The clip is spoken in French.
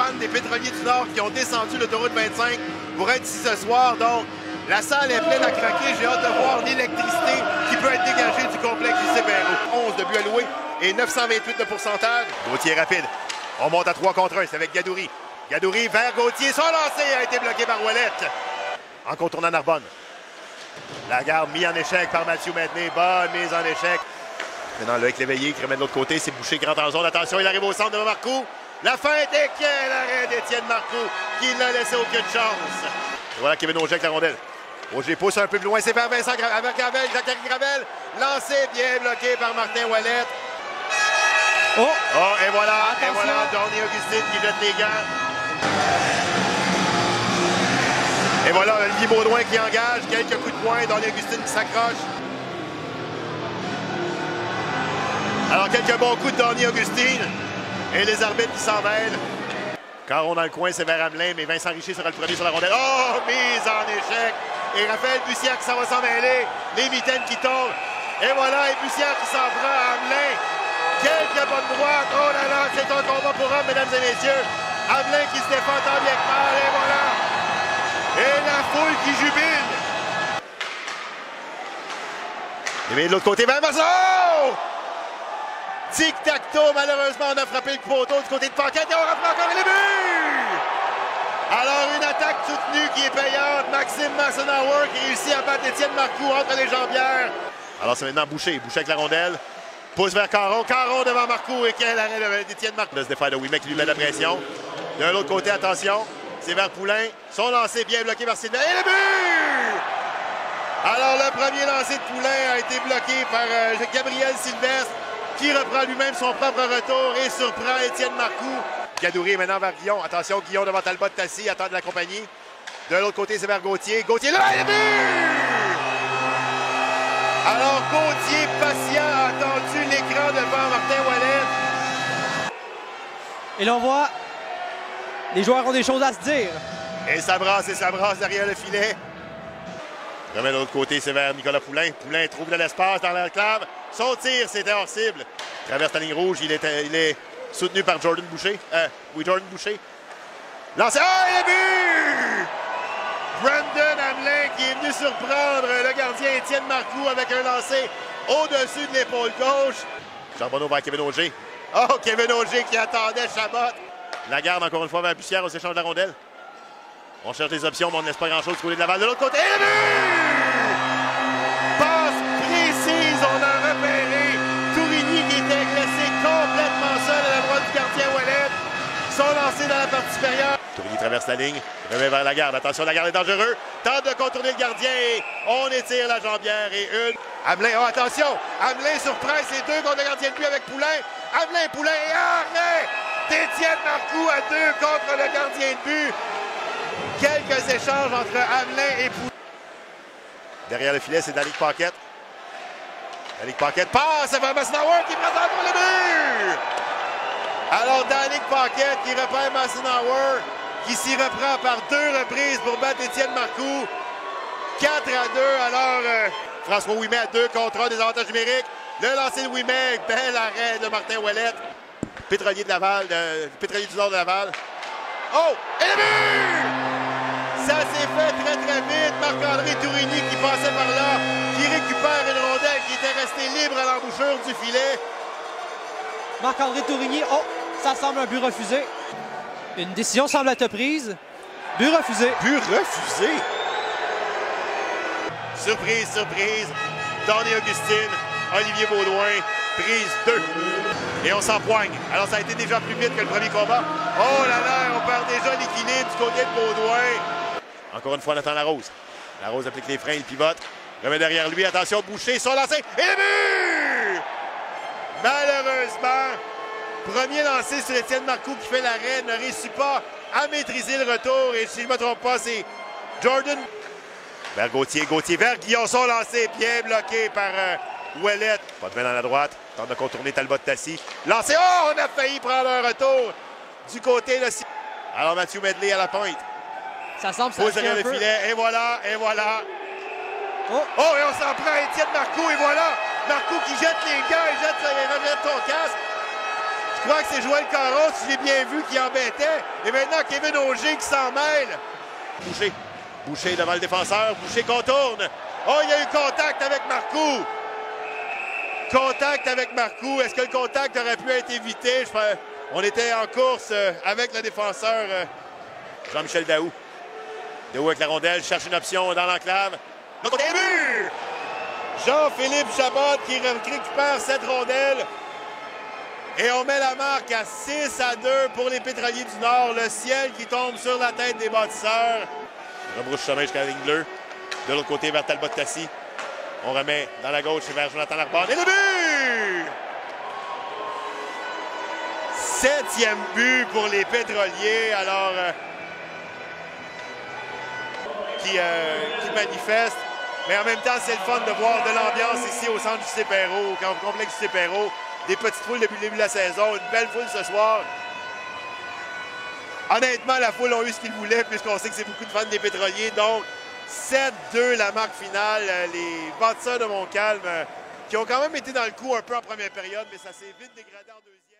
fans des Pétroliers du Nord qui ont descendu l'autoroute 25 pour être ici ce soir. Donc, la salle est pleine à craquer. J'ai hâte de voir l'électricité qui peut être dégagée du complexe du Béro. 11 de buts alloués et 928 de pourcentage. Gauthier rapide. On monte à 3 contre 1. C'est avec Gadouri. Gadouri vers Gauthier. Son lancer a été bloqué par Ouellette. En contournant Narbonne. La garde mise en échec par Mathieu Medley. Bonne mise en échec. Maintenant, Loïc Léveillé qui remet de l'autre côté. C'est Boucher qui rentre en zone. Attention, il arrive au centre de Marcoux. La feinte et quel arrêt d'Étienne Marcoux qui n'a laissé aucune chance. Et voilà Kevin Auger avec la rondelle. Auger pousse un peu plus loin. C'est vers Vincent Gravel. Jacques Gravel. Lancé bien bloqué par Martin Ouellette. Oh, et voilà. Attention. Et voilà Dorny Augustine qui jette les gants. Et voilà Olivier Baudouin qui engage. Quelques coups de poing. Dorny Augustine qui s'accroche. Alors, quelques bons coups de Dorny Augustine. Et les arbitres qui s'en mêlent. Caron dans le coin, c'est vers Hamelin, mais Vincent Richer sera le premier sur la rondelle. Oh, mise en échec. Et Raphaël Bussière qui s'en va s'en mêler. Les mitaines qui tombent. Et voilà, et Bussière qui s'en prend à Hamelin. Quelques bonnes droites. Oh là là, c'est un combat pour hommes, mesdames et messieurs. Hamelin qui se défend tant bien que mal. Et voilà. Et la foule qui jubile. Et bien de l'autre côté, oh! Tic-tac-toe, malheureusement, on a frappé le poteau du côté de Paquette et on rappelle encore le but! Alors, une attaque soutenue qui est payante. Maxime Massenauer qui réussit à battre Étienne Marcoux entre les jambières. Alors, c'est maintenant Boucher. Boucher avec la rondelle. Pousse vers Caron. Caron devant Marcoux. Et quel arrêt d'Étienne Marcoux. De se défaire de Ouimet qui lui met la pression. De l'autre côté, attention. C'est vers Poulain. Son lancer bien bloqué par Sylvain. Et le but! Alors, le premier lancer de Poulain a été bloqué par Gabriel Sylvestre, qui reprend lui-même son propre retour et surprend Étienne Marcoux. Gadouri est maintenant vers Guillon. Attention, Guillon devant Talbot Tassi, attend de la compagnie. De l'autre côté, c'est vers Gauthier. Gauthier, là, il est but! Alors, Gauthier, patient, a attendu l'écran devant Martin Ouellette. et là, on voit, les joueurs ont des choses à se dire. Et ça brasse derrière le filet. Remet de l'autre côté, c'est vers Nicolas Poulain. Poulain trouve de l'espace dans l'enclave. Son tir, c'était hors cible. Traverse la ligne rouge. Il est soutenu par Jordan Boucher. Jordan Boucher. Lancé. Et le but! Brandon Hamelin qui est venu surprendre le gardien Étienne Marcoux avec un lancer au-dessus de l'épaule gauche. Charbonneau vers Kevin Auger. Oh, Kevin Auger qui attendait Chabot. La garde encore une fois vers Bussière. On s'échange de la rondelle. On cherche les options, mais on ne laisse pas grand-chose du côté de Laval. De l'autre côté, et le but! Passe précise, on a repéré Tourigny qui était glacé complètement seul à la droite du gardien Ouellette. Son lancé dans la partie supérieure. Tourigny traverse la ligne, remet vers la garde. Attention, la garde est dangereux. Tente de contourner le gardien et on étire la jambière et une. Hamelin, oh attention! Hamelin surprend ses deux contre le gardien de but avec Poulain. Hamelin, Poulain et arrêt d'Étienne Marcoux à deux contre le gardien de but. Quelques échanges entre Hamelin et Poulain. Derrière le filet, c'est Danick Paquette. Danick Paquette passe vers Massenauer qui présente pour le but! Alors, Danick Paquette qui repère Massenauer, qui s'y reprend par deux reprises pour battre Étienne Marcoux. 4-2. Alors, François Ouimet à 2 contre 1 des avantages numériques. Le lancer de Ouimet, bel arrêt de Martin Ouellette. Pétrolier de Laval, Pétrolier du Nord de Laval. Oh! Et le but! Ça s'est fait très vite. Marc-André Tourigny qui passait par là, qui récupère une rondelle qui était restée libre à l'embouchure du filet. Marc-André Tourigny, oh, ça semble un but refusé. Une décision semble être prise. But refusé. But refusé. Surprise, surprise. Dorny Augustine, Olivier Baudouin, prise 2. Et on s'empoigne. Alors ça a été déjà plus vite que le premier combat. Oh là là, on perd déjà l'équilibre du côté de Baudouin. Encore une fois, on attend Larose. Larose applique les freins, il pivote. Remet derrière lui, attention, Boucher, son lancé. Et le but! Malheureusement, premier lancé sur Étienne Marcoux qui fait l'arrêt, ne réussit pas à maîtriser le retour. Et si je ne me trompe pas, c'est Jordan. Vers Gauthier, Gauthier vers Guillon, son lancé, bien bloqué par Ouellette. Pas de main dans la droite, tente de contourner Talbot Tassi. Lancé, oh, on a failli prendre un retour du côté de... Alors Mathieu Medley à la pointe. Ça semble Pose derrière le filet, et voilà, et voilà. Oh, et on s'en prend à Étienne Marcoux, et voilà. Marcoux qui jette les gars, il rejette ton casque. Je crois que c'est Joël Caron, si j'ai bien vu, qui embêtait. Et maintenant, Kevin Auger qui s'en mêle. Boucher. Boucher devant le défenseur. Boucher contourne. Oh, il y a eu contact avec Marcoux. Contact avec Marcoux. Est-ce que le contact aurait pu être évité? On était en course avec le défenseur Jean-Michel Daou. Daou avec la rondelle, cherche une option dans l'enclave. Notre début! Jean-Philippe Chabot qui récupère cette rondelle. Et on met la marque à 6-2 pour les Pétroliers du Nord. Le ciel qui tombe sur la tête des bâtisseurs. Rebrousse chemin jusqu'à la ligne bleue. De l'autre côté, vers Talbot-Tassi. On remet dans la gauche vers Jonathan Larbonne. Et le but! 7e but pour les Pétroliers. Alors, qui manifeste. Mais en même temps, c'est le fun de voir de l'ambiance ici au centre du CPRO, au complexe du CPRO. Des petites foules depuis le début de la saison. Une belle foule ce soir. Honnêtement, la foule a eu ce qu'ils voulaient puisqu'on sait que c'est beaucoup de fans des Pétroliers. Donc, 7-2 la marque finale. Les bâtisseurs de Montcalm qui ont quand même été dans le coup un peu en première période, mais ça s'est vite dégradé en deuxième.